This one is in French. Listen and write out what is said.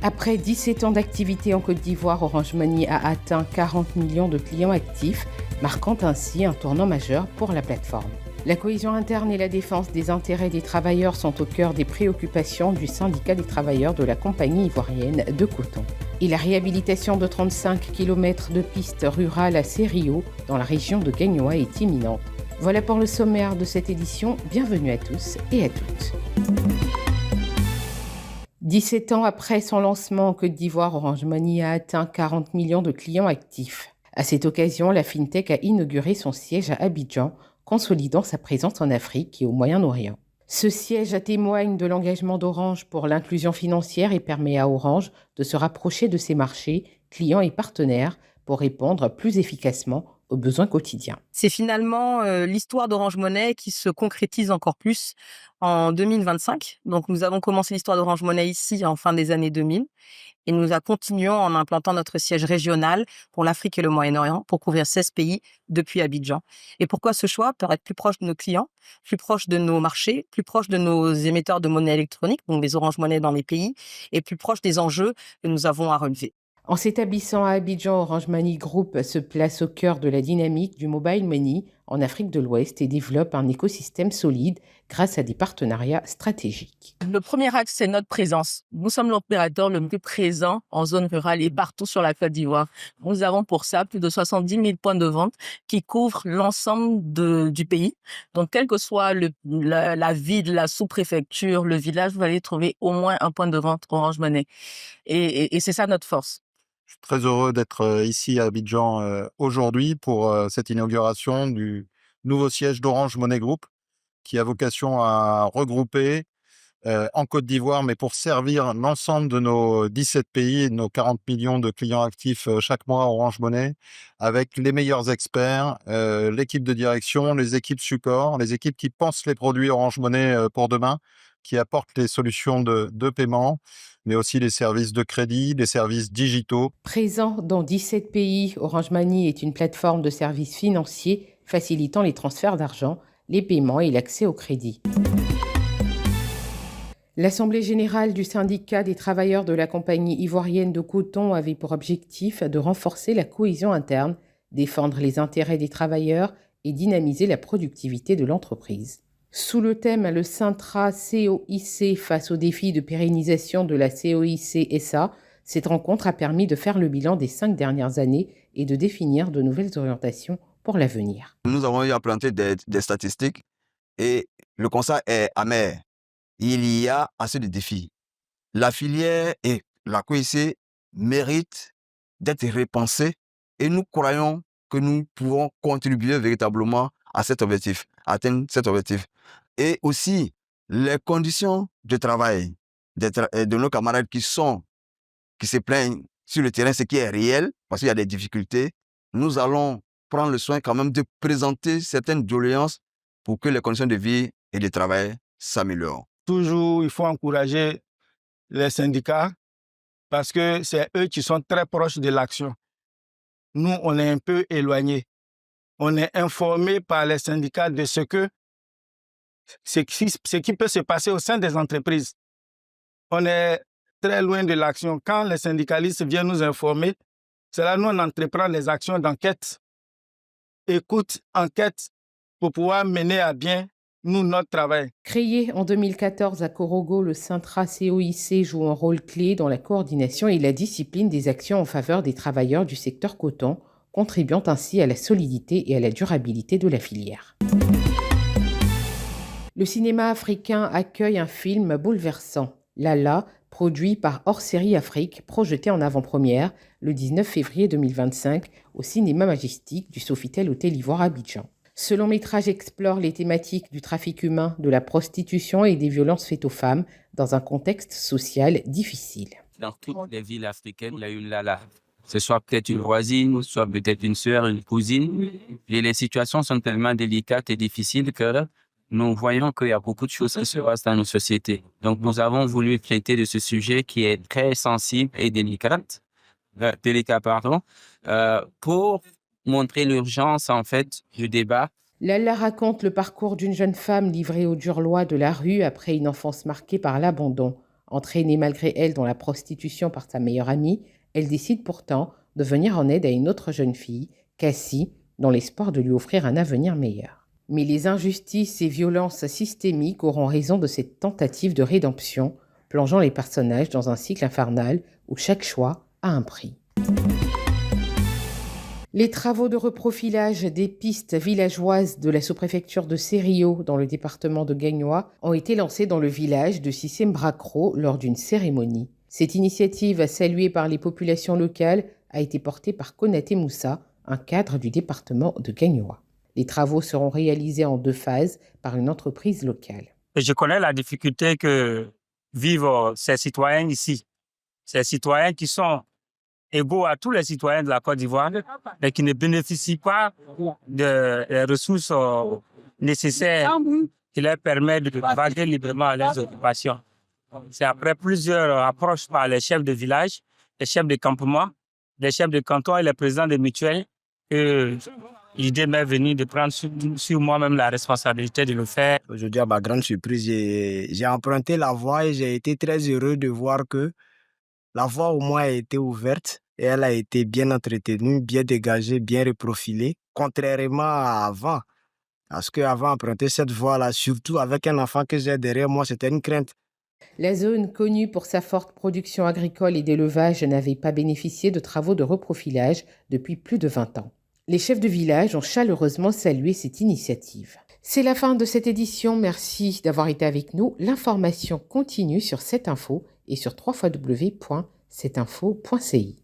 Après 17 ans d'activité en Côte d'Ivoire, Orange Money a atteint 40 millions de clients actifs, marquant ainsi un tournant majeur pour la plateforme. La cohésion interne et la défense des intérêts des travailleurs sont au cœur des préoccupations du syndicat des travailleurs de la compagnie ivoirienne de coton. Et la réhabilitation de 35 km de pistes rurales à Sério, dans la région de Gagnoa, est imminente. Voilà pour le sommaire de cette édition. Bienvenue à tous et à toutes. 17 ans après son lancement en Côte d'Ivoire, Orange Money a atteint 40 millions de clients actifs. À cette occasion, la FinTech a inauguré son siège à Abidjan, consolidant sa présence en Afrique et au Moyen-Orient. Ce siège témoigne de l'engagement d'Orange pour l'inclusion financière et permet à Orange de se rapprocher de ses marchés, clients et partenaires pour répondre plus efficacement aux besoins quotidiens. C'est finalement l'histoire d'Orange Money qui se concrétise encore plus en 2025. Donc, nous avons commencé l'histoire d'Orange Money ici en fin des années 2000 et nous continuons en implantant notre siège régional pour l'Afrique et le Moyen-Orient pour couvrir 16 pays depuis Abidjan. Et pourquoi ce choix? Pour être plus proche de nos clients, plus proche de nos marchés, plus proche de nos émetteurs de monnaie électronique, donc les Orange Money dans les pays, et plus proche des enjeux que nous avons à relever. En s'établissant à Abidjan, Orange Money Group se place au cœur de la dynamique du mobile money en Afrique de l'Ouest et développe un écosystème solide grâce à des partenariats stratégiques. Le premier axe, c'est notre présence. Nous sommes l'opérateur le plus présent en zone rurale et partout sur la Côte d'Ivoire. Nous avons pour ça plus de 70 000 points de vente qui couvrent l'ensemble du pays. Donc, quelle que soit la ville, la sous-préfecture, le village, vous allez trouver au moins un point de vente Orange Money. Et c'est ça notre force. Je suis très heureux d'être ici à Abidjan aujourd'hui pour cette inauguration du nouveau siège d'Orange Money Group qui a vocation à regrouper en Côte d'Ivoire, mais pour servir l'ensemble de nos 17 pays et de nos 40 millions de clients actifs chaque mois Orange Money, avec les meilleurs experts, l'équipe de direction, les équipes support, les équipes qui pensent les produits Orange Money pour demain, qui apportent les solutions de paiement, mais aussi les services de crédit, les services digitaux. Présent dans 17 pays, Orange Money est une plateforme de services financiers facilitant les transferts d'argent, les paiements et l'accès au crédit. L'Assemblée générale du syndicat des travailleurs de la compagnie ivoirienne de coton avait pour objectif de renforcer la cohésion interne, défendre les intérêts des travailleurs et dynamiser la productivité de l'entreprise. Sous le thème « Le Sintra COIC face aux défis de pérennisation de la COIC SA », cette rencontre a permis de faire le bilan des 5 dernières années et de définir de nouvelles orientations pour l'avenir. Nous avons eu à planter des statistiques et le constat est amer. Il y a assez de défis. La filière et la COIC méritent d'être repensée et nous croyons que nous pouvons contribuer véritablement à cet objectif, à atteindre cet objectif. Et aussi, les conditions de travail de nos camarades qui se plaignent sur le terrain, ce qui est réel, parce qu'il y a des difficultés, nous allons prendre le soin quand même de présenter certaines doléances pour que les conditions de vie et de travail s'améliorent. Toujours, il faut encourager les syndicats parce que c'est eux qui sont très proches de l'action. Nous, on est un peu éloignés. On est informés par les syndicats de ce qui peut se passer au sein des entreprises. On est très loin de l'action. Quand les syndicalistes viennent nous informer, c'est là nous on entreprend les actions d'enquête, écoute, enquête, pour pouvoir mener à bien notre travail. Créé en 2014 à Korogo, le Sintra COIC joue un rôle clé dans la coordination et la discipline des actions en faveur des travailleurs du secteur coton, contribuant ainsi à la solidité et à la durabilité de la filière. Le cinéma africain accueille un film bouleversant, Lala, produit par Hors Série Afrique, projeté en avant-première le 19 février 2025 au Cinéma Majestic du Sofitel Hôtel Ivoire Abidjan. Ce long métrage explore les thématiques du trafic humain, de la prostitution et des violences faites aux femmes dans un contexte social difficile. Dans toutes les villes africaines, il y a eu Lala. Ce soit peut-être une voisine, soit peut-être une sœur, une cousine. Et les situations sont tellement délicates et difficiles que nous voyons qu'il y a beaucoup de choses qui se passent dans nos sociétés. Donc, nous avons voulu traiter de ce sujet qui est très sensible et délicat, pour montrer l'urgence, en fait, du débat. Lala raconte le parcours d'une jeune femme livrée aux dures lois de la rue après une enfance marquée par l'abandon. Entraînée malgré elle dans la prostitution par sa meilleure amie, elle décide pourtant de venir en aide à une autre jeune fille, Cassie, dans l'espoir de lui offrir un avenir meilleur. Mais les injustices et violences systémiques auront raison de cette tentative de rédemption, plongeant les personnages dans un cycle infernal où chaque choix a un prix. Les travaux de reprofilage des pistes villageoises de la sous-préfecture de Serio dans le département de Gagnoa ont été lancés dans le village de Sissem-Bracro lors d'une cérémonie. Cette initiative, saluée par les populations locales, a été portée par Konaté Moussa, un cadre du département de Gagnoa. Les travaux seront réalisés en 2 phases par une entreprise locale. Je connais la difficulté que vivent ces citoyens ici. Ces citoyens qui sont égaux à tous les citoyens de la Côte d'Ivoire, mais qui ne bénéficient pas des ressources nécessaires qui leur permettent de vaguer librement à leurs occupations. C'est après plusieurs approches par les chefs de village, les chefs de campement, les chefs de canton et les présidents des mutuelles que l'idée m'est venue de prendre sur moi-même la responsabilité de le faire. Aujourd'hui, à ma grande surprise, j'ai emprunté la voie et j'ai été très heureux de voir que la voie au moins a été ouverte et elle a été bien entretenue, bien dégagée, bien reprofilée, contrairement à avant. Parce qu'avant, emprunter cette voie-là, surtout avec un enfant que j'ai derrière moi, c'était une crainte. La zone, connue pour sa forte production agricole et d'élevage, n'avait pas bénéficié de travaux de reprofilage depuis plus de 20 ans. Les chefs de village ont chaleureusement salué cette initiative. C'est la fin de cette édition. Merci d'avoir été avec nous. L'information continue sur 7info et sur www.7info.ci.